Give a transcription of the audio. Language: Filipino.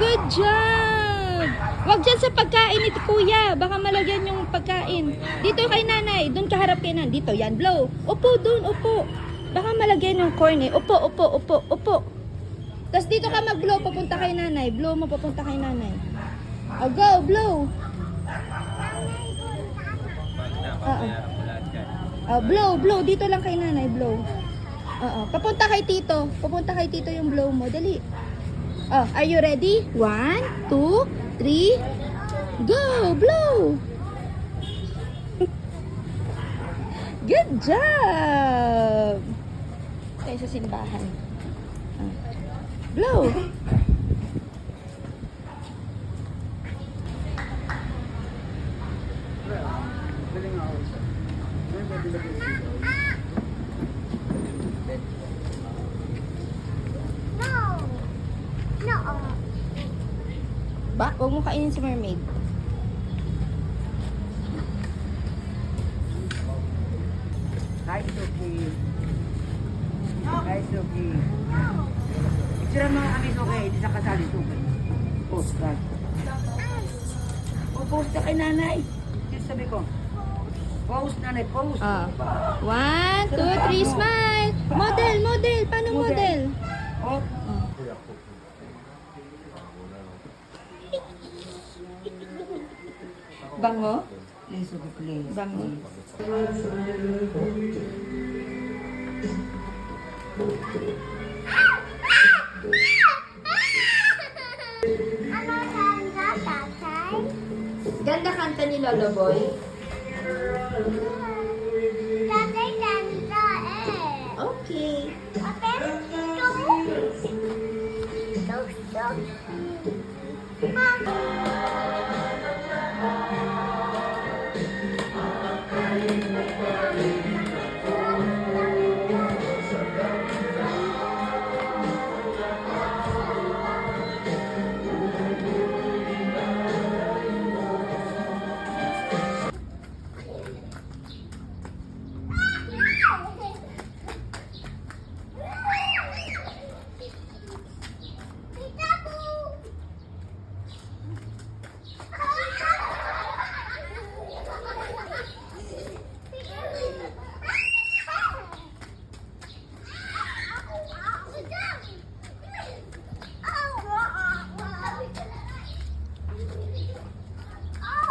Good job! Wag dyan sa pagkain ni kuya. Baka malagyan yung pagkain. Dito kay nanay. Doon ka harap kay nanay. Dito, yan, blow. Upo doon, upo. Baka malagyan yung corn eh. Upo, upo, upo, upo. Tapos dito ka mag-blow, papunta kay nanay. Blow mo, papunta kay nanay. Oh, go, blow. Blow, blow. Dito lang kay nanay, blow. Papunta kay tito. Papunta kay tito yung blow mo. Dali. Are you ready? 1, 2, 3. Go, blow. Good job. Tayo sa simbahan. Blow. Ba, huwag mo kainin si mermaid. Hi, Suki. Hi, Suki. Picture mo kami, Suki. Hindi sa kasali, Suki. Post ka. Post ka kay nanay. Yung sabi ko. Post, nanay, post. 1, 2, 3, smile. Model, model. Paano model? Oh. Bango? Please, Suki, please. Bango. Ganda kanta ni Lolo Boy. Okay.